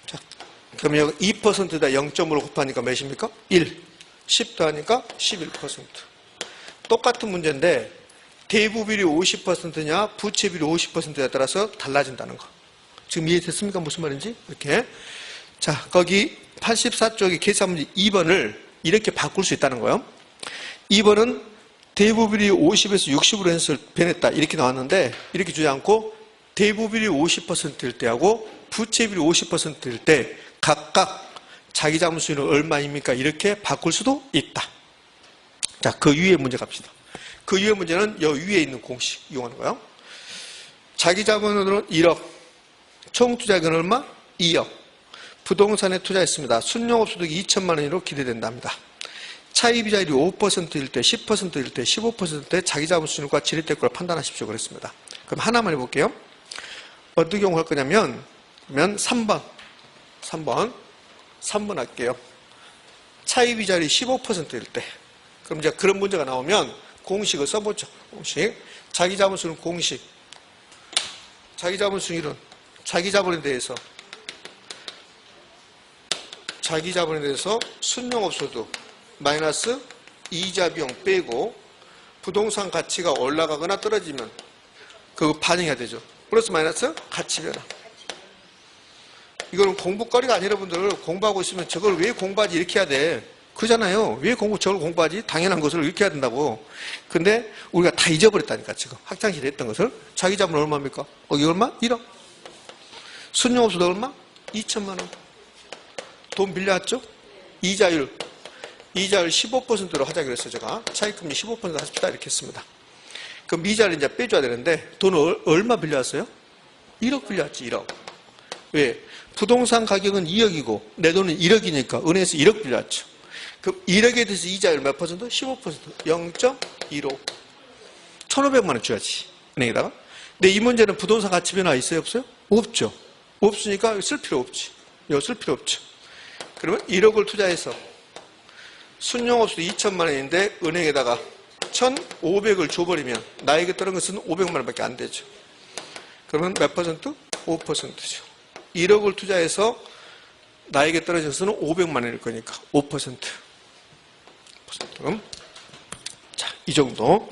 자, 그럼 여기 2%다 0.5로 곱하니까 몇입니까? 1. 10 더하니까 11%. 똑같은 문제인데 대부비율이 50%냐 부채비율이 50%냐에 따라서 달라진다는 거. 지금 이해됐습니까? 무슨 말인지? 이렇게. 자, 거기 84쪽의 계산 문제 2번을 이렇게 바꿀 수 있다는 거예요. 2번은 대부비율이 50에서 60으로 해서 변했다. 이렇게 나왔는데 이렇게 주지 않고 대부비율이 50%일 때하고 부채비율이 50%일 때 각각 자기 자본수익률은 얼마입니까? 이렇게 바꿀 수도 있다. 자, 그 위에 문제 갑시다. 그 위에 문제는 여 위에 있는 공식 이용하는 거예요. 자기 자본으로는 1억, 총 투자액은 얼마? 2억. 부동산에 투자했습니다. 순용업소득이 2천만 원으로 기대된답니다. 차입이자율이 5%일 때, 10%일 때, 15%일 때 자기 자본수익률과 지렛대를 판단하십시오. 그랬습니다. 그럼 하나만 해볼게요. 어떻게 경우할 거냐면, 그러면 3번 할게요. 차입이자율이 15%일 때. 그럼 이제 그런 문제가 나오면 공식을 써보죠. 공식. 자기 자본수익률 공식. 자기자본 수익률은 자기자본에 대해서 순용업소득 마이너스 이자 비용 빼고 부동산 가치가 올라가거나 떨어지면 그거 반영해야 되죠. 플러스 마이너스 가치 변화. 이거는 공부거리가 아니라 여러분들 공부하고 있으면 저걸 왜 공부하지 이렇게 해야 돼. 그잖아요. 왜 저걸 공부하지? 당연한 것을 이렇게 해야 된다고. 근데 우리가 다 잊어버렸다니까 지금. 학창시절에 했던 것을. 자기자본 얼마입니까? 이거 얼마? 1억. 순용업소득 얼마? 2천만 원. 돈 빌려왔죠? 이자율 15%로 하자고 했어요. 제가 차익금리 15% 하십시다 이렇게 했습니다. 그럼 이자를 이제 빼줘야 되는데 돈을 얼마 빌려왔어요? 1억 빌려왔지. 1억. 왜? 부동산 가격은 2억이고 내 돈은 1억이니까 은행에서 1억 빌려왔죠. 그럼 1억에 대해서 이자율 몇 퍼센트? 15%. 0.15. 1,500만 원 줘야지. 은행에다가. 근데 이 문제는 부동산 가치 변화 있어요? 없어요? 없죠. 없으니까 쓸 필요 없지. 이거 쓸 필요 없죠. 그러면 1억을 투자해서 순용업소득 2천만 원인데 은행에다가 1,500을 줘버리면 나에게 떨어진 것은 500만 원밖에 안 되죠. 그러면 몇 퍼센트? 5%죠. 1억을 투자해서 나에게 떨어진 것은 500만 원일 거니까 5%. 자, 이 정도.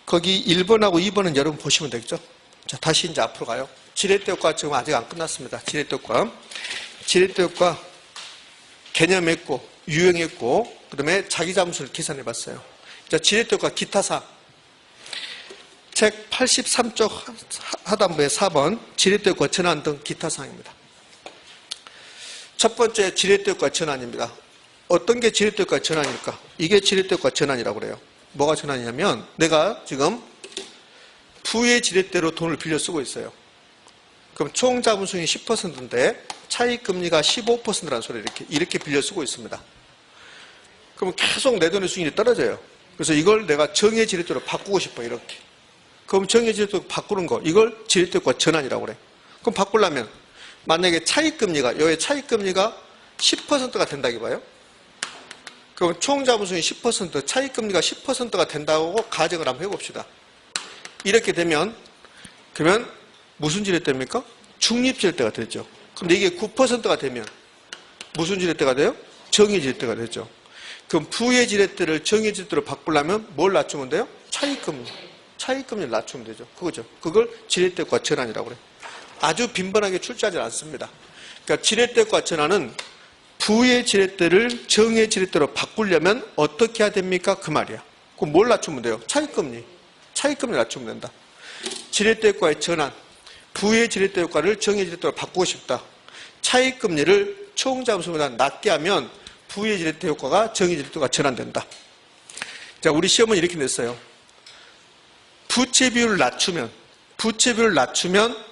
거기 1번하고 2번은 여러분 보시면 되겠죠. 자, 다시 이제 앞으로 가요. 지렛대 효과 지금 아직 안 끝났습니다. 지렛대 효과. 지렛대 효과 개념했고, 유형했고, 그 다음에 자기자본수를 계산해 봤어요. 자, 지렛대 효과 기타사항. 책 83쪽 하단부의 4번 지렛대 효과 전환 등 기타사항입니다. 첫 번째 지렛대 효과 전환입니다. 어떤 게 지렛대 효과 전환일까? 이게 지렛대 효과 전환이라고 그래요. 뭐가 전환이냐면 내가 지금 부의 지렛대로 돈을 빌려 쓰고 있어요. 그럼 총 자본수익이 10%인데 차익금리가 15%라는 소리를 이렇게 빌려 쓰고 있습니다. 그럼 계속 내 돈의 수익률이 떨어져요. 그래서 이걸 내가 정의 지렛대로 바꾸고 싶어 이렇게. 그럼 정의 지렛대로 바꾸는 거 이걸 지렛대 효과 전환이라고 그래. 그럼 바꾸려면 만약에 차익금리가 여기 차익금리가 10%가 된다고 봐요. 그럼 총 자본수익이 10% 차익금리가 10%가 된다고 가정을 한번 해봅시다. 이렇게 되면 그러면 무슨 지렛대입니까? 중립지렛대가 되죠. 근데 이게 9%가 되면 무슨 지렛대가 돼요? 정의 지렛대가 되죠. 그럼 부의 지렛대를 정의 지렛대로 바꾸려면 뭘 낮추면 돼요? 차익금리를 낮추면 되죠. 그거죠. 그걸 지렛대과 전환이라고 그래요. 아주 빈번하게 출제하지 않습니다. 그러니까 지렛대과 전환은 부의 지렛대를 정의 지렛대로 바꾸려면 어떻게 해야 됩니까? 그 말이야. 그럼 뭘 낮추면 돼요? 차익금리 낮추면 된다. 지렛대과의 전환. 부의 지렛대 효과를 정의 지렛대로 바꾸고 싶다. 차익금리를 총자본수익보다 낮게 하면 부의 지렛대 효과가 정의 지렛대가 전환된다. 자, 우리 시험은 이렇게 냈어요. 부채 비율을 낮추면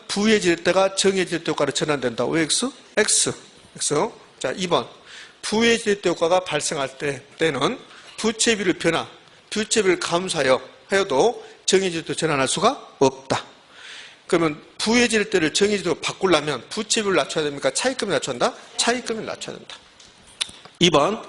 부의 지렛대가 정의 지렛대 효과로 전환된다. OX? X. 자, 2번. 부의 지렛대 효과가 발생할 때는 부채 비율을 부채 비율을 감소하여도 정의 지렛대로 전환할 수가 없다. 그러면 부의 지렛대를 정의 지렛대로 바꾸려면 부채 비율을 낮춰야 됩니까? 차익금을 낮춰야 한다? 차익금을 낮춰야 된다. 2번.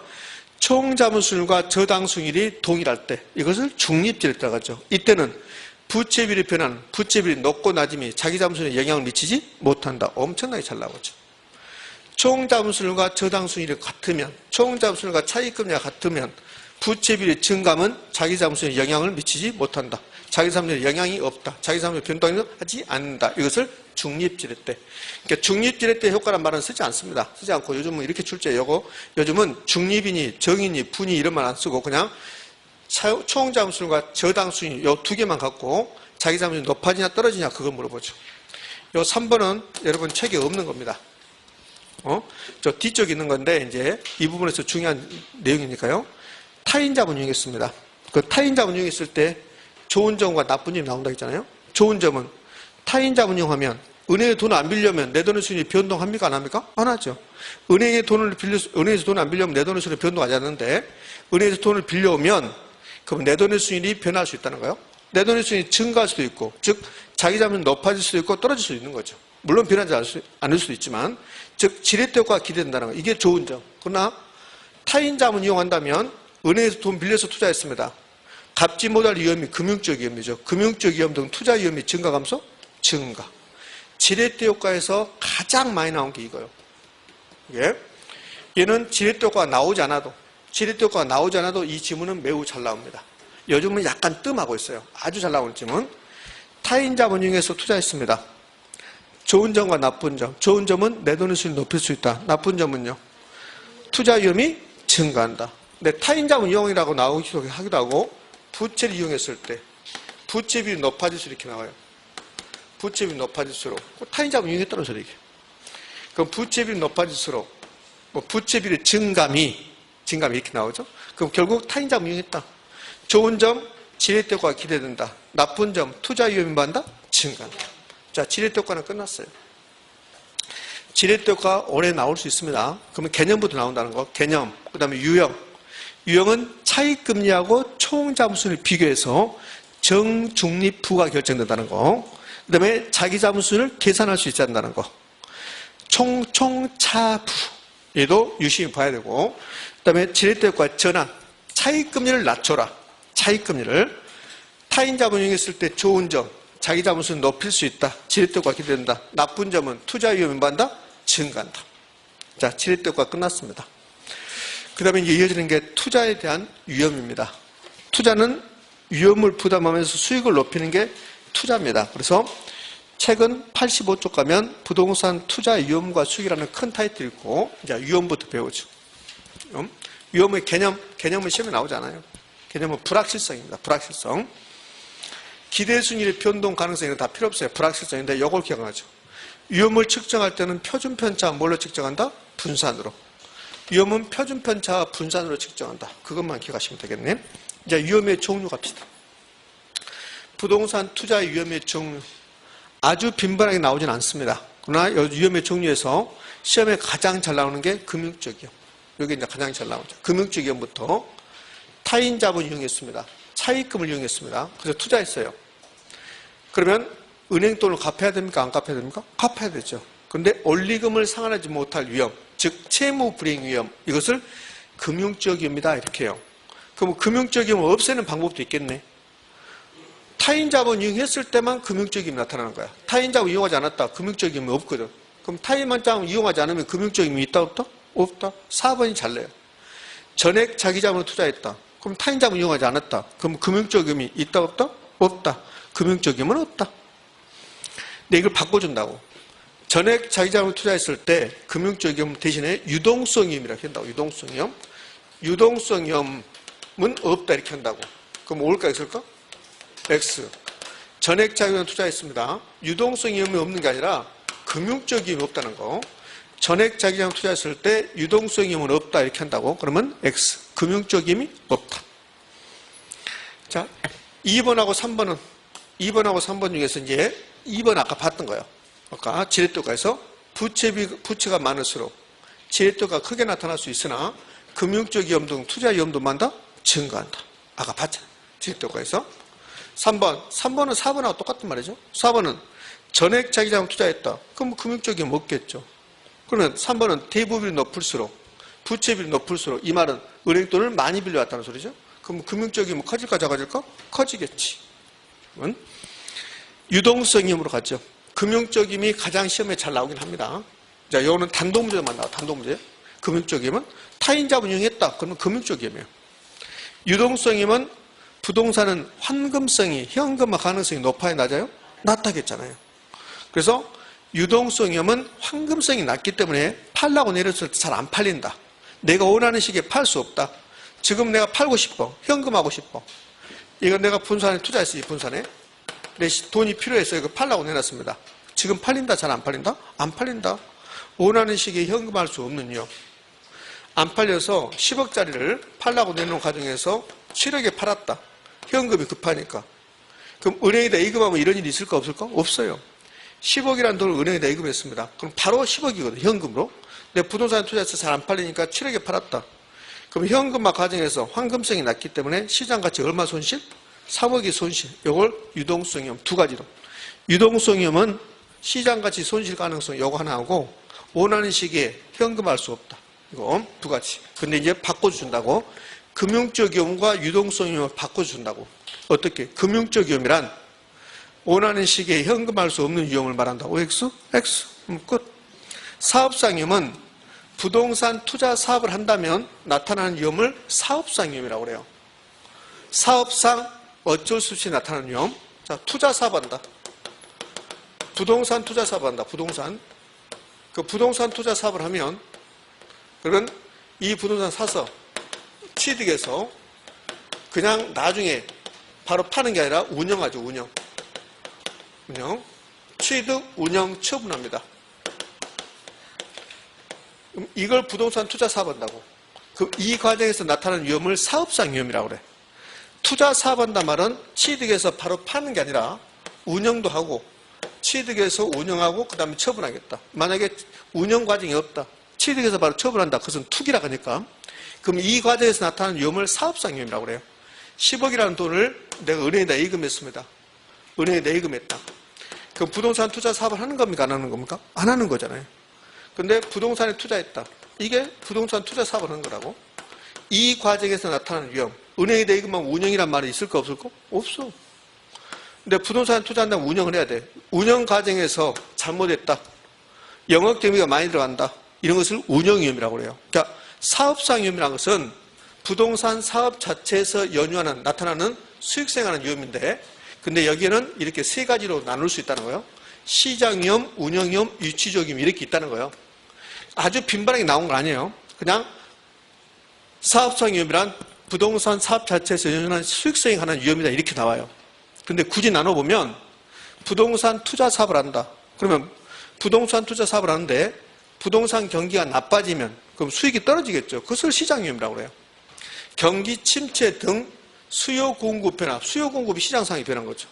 총자본수익률과 저당수익률이 동일할 때 이것을 중립지렛대라고 하죠. 이때는 부채 비율의 변화는 부채 비율이 높고 낮음이 자기자본수익률에 영향을 미치지 못한다. 엄청나게 잘 나오죠. 총자본수익률과 저당수익률이 같으면 총자본수익률과 차익금리가 같으면 부채 비율의 증감은 자기자본수익률에 영향을 미치지 못한다. 자기자본수익률에 영향이 없다. 자기자본수익 변동이 하지 않는다. 이것을 중립지렛대. 그러니까 중립지렛대 효과란 말은 쓰지 않습니다. 쓰지 않고 요즘은 이렇게 출제해요. 요즘은 중립이니 정이니 분이 이런 말 안 쓰고 그냥 총자본수익률과 저당수익률 요 두 개만 갖고 자기자본수익률이 높아지냐 떨어지냐 그걸 물어보죠. 요 3번은 여러분 책에 없는 겁니다. 저 뒤쪽에 있는 건데 이제 이 부분에서 중요한 내용이니까요. 타인자본 이용했습니다. 그 타인자본 이용했을 때 좋은 점과 나쁜 점이 나온다 했잖아요. 좋은 점은 타인자본 이용하면 은행에 돈을 안 빌려면 내 돈의 수익이 변동합니까? 안 합니까? 안 하죠. 은행에서 돈을 안 빌려면 내 돈의 수익이 변동하지 않는데 은행에서 돈을 빌려오면 그럼 내 돈의 수익이 변할 수 있다는 거예요. 내 돈의 수익이 증가할 수도 있고 즉 자기 자본이 높아질 수도 있고 떨어질 수도 있는 거죠. 물론 변하지 않을 수도 있지만 즉 지렛대 효과가 기대된다는 거 이게 좋은 점. 그러나 타인자본 이용한다면 은행에서 돈 빌려서 투자했습니다. 갚지 못할 위험이 금융적 위험이죠. 금융적 위험 등 투자 위험이 증가 감소? 증가. 지렛대 효과에서 가장 많이 나온 게 이거예요. 얘는 지렛대 효과가 나오지 않아도 이 지문은 매우 잘 나옵니다. 요즘은 약간 뜸하고 있어요. 아주 잘 나오는 지문. 타인 자본 이용해서 투자했습니다. 좋은 점과 나쁜 점. 좋은 점은 내 돈의 수익을 높일 수 있다. 나쁜 점은요, 투자 위험이 증가한다. 근데 타인 자본 이용이라고 나오기도 하고, 부채를 이용했을 때 부채비율이 높아질수록 이렇게 나와요. 부채비율이 높아질수록 타인 자본 이용했다는 소리예요. 그럼 부채비율이 높아질수록 부채비율의 증감이 이렇게 나오죠. 그럼 결국 타인 자본 이용했다. 좋은 점, 지렛대 효과가 기대된다. 나쁜 점, 투자 위험이 많다? 증가한다. 자, 지렛대 효과는 끝났어요. 지렛대 효과 오래 나올 수 있습니다. 그러면 개념부터 나온다는 거. 개념, 그 다음에 유형. 유형은 차익금리하고 총자본순을 비교해서 정중립부가 결정된다는 거. 그 다음에 자기자본순을 계산할 수 있지 않는다는 거. 총차부. 얘도 유심히 봐야 되고. 그 다음에 지렛대 효과 전환. 차익금리를 낮춰라. 차익금리를. 타인자본 이용했을 때 좋은 점, 자기자본순을 높일 수 있다. 지렛대 효과 기대된다. 나쁜 점은 투자 위험이 많다? 증가한다. 자, 지렛대 효과 끝났습니다. 그 다음에 이제 이어지는 게 투자에 대한 위험입니다. 투자는 위험을 부담하면서 수익을 높이는 게 투자입니다. 그래서 책은 85쪽 가면 부동산 투자 위험과 수익이라는 큰 타이틀이 있고, 이제 위험부터 배우죠. 위험의 개념은 시험에 나오지 않아요. 개념은 불확실성입니다. 불확실성. 기대순위의 변동 가능성이 다 필요 없어요. 불확실성인데 이걸 기억하죠. 위험을 측정할 때는 표준편차 뭘로 측정한다? 분산으로. 위험은 표준편차 분산으로 측정한다. 그것만 기억하시면 되겠네. 이제 위험의 종류 갑시다. 부동산 투자 위험의 종류. 아주 빈번하게 나오진 않습니다. 그러나 위험의 종류에서 시험에 가장 잘 나오는 게 금융적 위험. 여기 이제 가장 잘 나오죠. 금융적 위험부터 타인 자본 이용했습니다. 차익금을 이용했습니다. 그래서 투자했어요. 그러면 은행 돈을 갚아야 됩니까? 안 갚아야 됩니까? 갚아야 되죠. 그런데 원리금을 상환하지 못할 위험, 즉 채무 불이행 위험, 이것을 금융적 위험이다 이렇게 해요. 그럼 금융적 위험을 없애는 방법도 있겠네. 타인 자본 이용했을 때만 금융적 위험이 나타나는 거야. 타인 자본 이용하지 않았다. 금융적 위험이 없거든. 그럼 타인만 자본 이용하지 않으면 금융적 위험이 있다 없다? 없다. 4번이 잘래요. 전액 자기 자본을 투자했다. 그럼 타인 자본 이용하지 않았다. 그럼 금융적 위험이 있다 없다? 없다. 금융적 위험은 없다. 근데 이걸 바꿔준다고. 전액 자기 자본을 투자했을 때 금융적 위험 대신에 유동성 위험이라고 한다고. 유동성 위험. 유동성 위험은 없다 이렇게 한다고. 그럼 올까 있을까? X. 전액 자기 자본을 투자했습니다. 유동성 위험이 없는 게 아니라 금융적 위험이 없다는 거. 전액 자기 자본 투자했을 때 유동성 위험은 없다 이렇게 한다고. 그러면 X. 금융적 위험이 없다. 자, 2번하고 3번 중에서 이제 2번 아까 봤던 거예요. 아까 지렛대효과에서 부채가 많을수록 지렛대효과가 크게 나타날 수 있으나 금융적 위험 등 투자 위험도 많다? 증가한다. 아까 봤잖아요. 지렛대효과에서. 3번은 4번하고 똑같은 말이죠. 4번은 전액 자기 자본 투자했다. 그럼 금융적 위험 없겠죠. 그러면 3번은 대부비율이 높을수록 부채비율이 높을수록 이 말은 은행 돈을 많이 빌려왔다는 소리죠. 그럼 금융적 위험은 커질까 작아질까? 커지겠지. 유동성 위험으로 갔죠. 금융적 위험이 가장 시험에 잘 나오긴 합니다. 자, 이거는 단독 문제만 나와. 단독 문제. 금융적 위험은 타인 자본 이용했다. 그러면 금융적 위험이에요. 유동성 위험은 부동산은 환금성이 현금화 가능성이 높아요, 낮아요? 낮다겠잖아요. 그래서 유동성 위험은 환금성이 낮기 때문에 팔라고 내렸을 때 잘 안 팔린다. 내가 원하는 시기에 팔 수 없다. 지금 내가 팔고 싶어. 현금하고 싶어. 이건 내가 분산에 투자했어요. 이 분산에. 내 돈이 필요해서 이거 팔라고 내놨습니다. 지금 팔린다? 잘 안 팔린다? 안 팔린다. 원하는 시기에 현금할 수 없는 이유. 안 팔려서 10억짜리를 팔라고 내놓은 과정에서 7억에 팔았다. 현금이 급하니까. 그럼 은행에다 예금하면 이런 일이 있을까 없을까? 없어요. 10억이라는 돈을 은행에다 예금했습니다. 그럼 바로 10억이거든. 현금으로. 내 부동산에 투자해서 잘 안 팔리니까 7억에 팔았다. 그럼 현금화 과정에서 환금성이 낮기 때문에 시장가치 얼마 손실? 3억의 손실. 이걸 유동성 위험 두 가지로. 유동성 위험은 시장가치 손실 가능성 이거 하나 하고 원하는 시기에 현금할 수 없다. 이거 두 가지. 근데 이제 바꿔준다고. 금융적 위험과 유동성 위험을 바꿔준다고. 어떻게? 금융적 위험이란 원하는 시기에 현금할 수 없는 위험을 말한다. OX? X. 끝. 사업상 위험은 부동산 투자 사업을 한다면 나타나는 위험을 사업상 위험이라고 그래요. 사업상 어쩔 수 없이 나타나는 위험. 자, 투자 사업한다. 부동산 투자 사업한다. 부동산. 그 부동산 투자 사업을 하면 그러면 이 부동산 사서 취득해서 그냥 나중에 바로 파는 게 아니라 운영하죠. 운영. 취득, 운영, 처분합니다. 그럼 이걸 부동산 투자 사업한다고. 그럼 이 과정에서 나타나는 위험을 사업상 위험이라고 그래. 투자 사업한다 말은 취득해서 바로 파는 게 아니라 운영도 하고 취득해서 운영하고 그 다음에 처분하겠다. 만약에 운영 과정이 없다. 취득해서 바로 처분한다. 그것은 투기라고 하니까. 그럼 이 과정에서 나타나는 위험을 사업상 위험이라고 그래요. 10억이라는 돈을 내가 은행에다 예금했습니다. 은행에다 예금했다. 그럼 부동산 투자 사업을 하는 겁니까? 안 하는 겁니까? 안 하는 거잖아요. 근데 부동산에 투자했다. 이게 부동산 투자 사업을 하는 거라고. 이 과정에서 나타나는 위험. 은행에다 예금하면 운영이란 말이 있을까 없을까? 없어. 근데 부동산에 투자한다면 운영을 해야 돼. 운영 과정에서 잘못했다. 영업 경비가 많이 들어간다. 이런 것을 운영 위험이라고 그래요. 그러니까 사업상 위험이라는 것은 부동산 사업 자체에서 연유하는 나타나는 수익성하는 위험인데 근데 여기에는 이렇게 세 가지로 나눌 수 있다는 거예요. 시장 위험, 운영 위험, 유치적 위험 이렇게 있다는 거예요. 아주 빈번하게 나온 건 아니에요. 그냥 사업상 위험이란 부동산 사업 자체에서 연유하는 수익성에 관한 위험이다 이렇게 나와요. 근데 굳이 나눠보면 부동산 투자 사업을 한다. 그러면 부동산 투자 사업을 하는데 부동산 경기가 나빠지면 그럼 수익이 떨어지겠죠. 그것을 시장 위험이라고 그래요. 경기 침체 등 수요 공급 변화, 수요 공급이 시장 상황이 변한 거죠.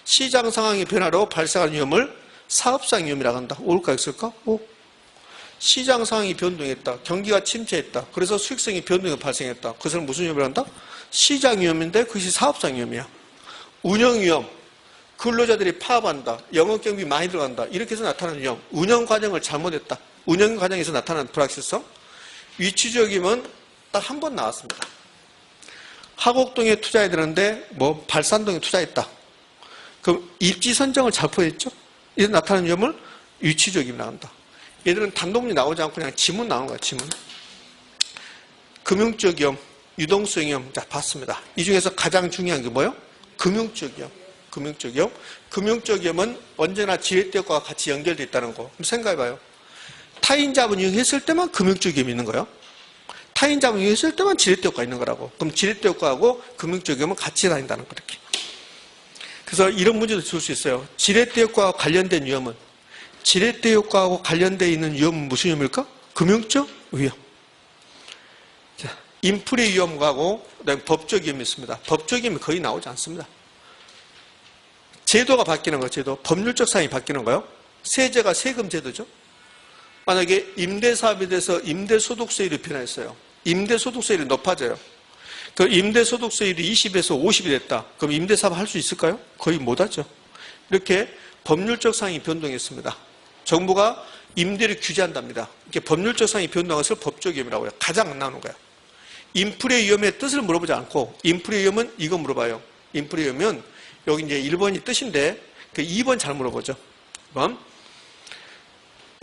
시장 상황의 변화로 발생하는 위험을 사업상 위험이라고 한다. 올까 있을까? 오. 시장 상황이 변동했다. 경기가 침체했다. 그래서 수익성이 변동이 발생했다. 그것은 무슨 위험을 한다? 시장 위험인데 그것이 사업상 위험이야. 운영 위험. 근로자들이 파업한다. 영업 경비 많이 들어간다. 이렇게 해서 나타나는 위험. 운영 과정을 잘못했다. 운영 과정에서 나타나는 불확실성. 위치적 위험은 딱 한 번 나왔습니다. 하곡동에 투자해야 되는데 발산동에 투자했다. 그럼 입지 선정을 잘못했죠? 이래서 나타나는 위험을 위치적 위험이 나온다. 얘들은 단독문이 나오지 않고 그냥 지문 나오는 거야. 지문. 금융적 위험, 유동성 위험. 자, 봤습니다. 이 중에서 가장 중요한 게 뭐예요? 금융적 위험. 금융적 위험. 금융적 위험은 언제나 지렛대역과 같이 연결되어 있다는 거. 그럼 생각해봐요. 타인 자본 이용했을 때만 금융적 위험이 있는 거예요. 타인 자본 이용했을 때만 지렛대역과 있는 거라고. 그럼 지렛대역과하고 금융적 위험은 같이 다닌다는 거 이렇게. 그래서 이런 문제도 줄 수 있어요. 지렛대역과 관련된 위험은 지렛대역과하고 관련되어 있는 위험은 무슨 위험일까? 금융적 위험. 자, 인프레 위험하고 그다음에 법적 위험이 있습니다. 법적 위험이 거의 나오지 않습니다. 제도가 바뀌는 거예요. 제도. 법률적 사항이 바뀌는 거예요. 세제가 세금 제도죠. 만약에 임대사업에 대해서 임대소득세율이 변화했어요. 임대소득세율이 높아져요. 그 임대소득세율이 20에서 50이 됐다. 그럼 임대사업 할 수 있을까요? 거의 못하죠. 이렇게 법률적 사항이 변동했습니다. 정부가 임대를 규제한답니다. 이렇게 법률적 사항이 변동한 것을 법적 위험이라고 해요. 가장 안 나오는 거야. 인프레 위험의 뜻을 물어보지 않고 인프레 위험은 이거 물어봐요. 인프레 위험은 여기 이제 1번이 뜻인데 그 2번 잘 물어보죠. 2번.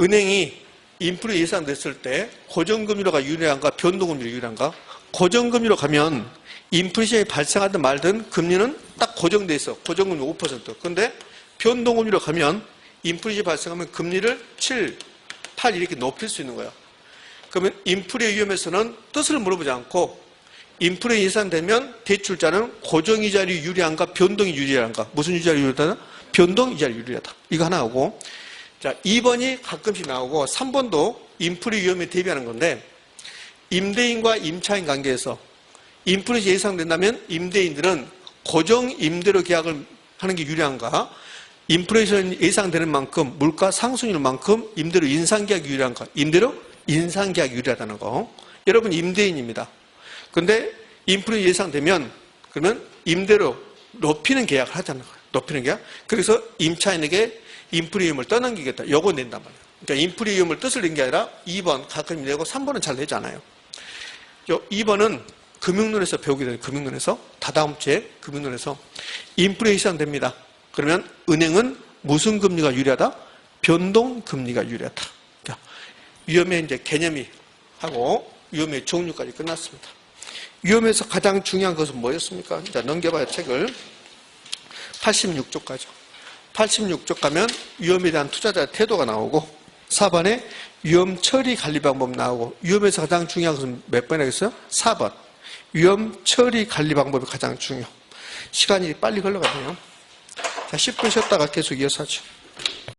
은행이 인프레 예상됐을 때 고정금리로가 유리한가 변동금리로 유리한가? 고정금리로 가면 인플레이션이 발생하든 말든 금리는 딱 고정돼 있어. 고정금리 5%. 그런데 변동금리로 가면 인플레이션이 발생하면 금리를 7, 8 이렇게 높일 수 있는 거야. 그러면 인플레 위험에서는 뜻을 물어보지 않고 인플레 예상되면 대출자는 고정이자율이 유리한가 변동이 유리한가? 무슨 이자율이 유리하다? 변동이자율이 유리하다. 이거 하나 하고 자 2번이 가끔씩 나오고 3번도 인플레 위험에 대비하는 건데 임대인과 임차인 관계에서 인플레이션이 예상된다면 임대인들은 고정 임대료 계약을 하는 게 유리한가? 인플레이션이 예상되는 만큼 물가 상승률 만큼 임대료 인상 계약이 유리한가? 임대료 인상 계약이 유리하다는 거. 여러분 임대인입니다. 그런데 인플레이션이 예상되면 그러면 임대료 높이는 계약을 하자는 거예요. 높이는 계약. 그래서 임차인에게 인플레 위험을 떠넘기겠다. 요거 낸단 말이에요. 그러니까 인플레 위험을 뜻을 낸 게 아니라 2번 가끔 내고 3번은 잘 내지 않아요. 2번은 금융론에서 배우게 돼요. 금융론에서 다다음 주에 금융론에서 인플레 예상됩니다. 그러면 은행은 무슨 금리가 유리하다? 변동금리가 유리하다. 그러니까 위험의 이제 개념이 하고 위험의 종류까지 끝났습니다. 위험에서 가장 중요한 것은 뭐였습니까? 자, 넘겨봐요, 책을. 86쪽까지. 86쪽 가면 위험에 대한 투자자의 태도가 나오고 4번에 위험 처리 관리 방법 나오고 위험에서 가장 중요한 것은 몇 번이겠어요? 4번. 위험 처리 관리 방법이 가장 중요. 시간이 빨리 흘러가네요. 자, 10분 쉬었다가 계속 이어서 하죠.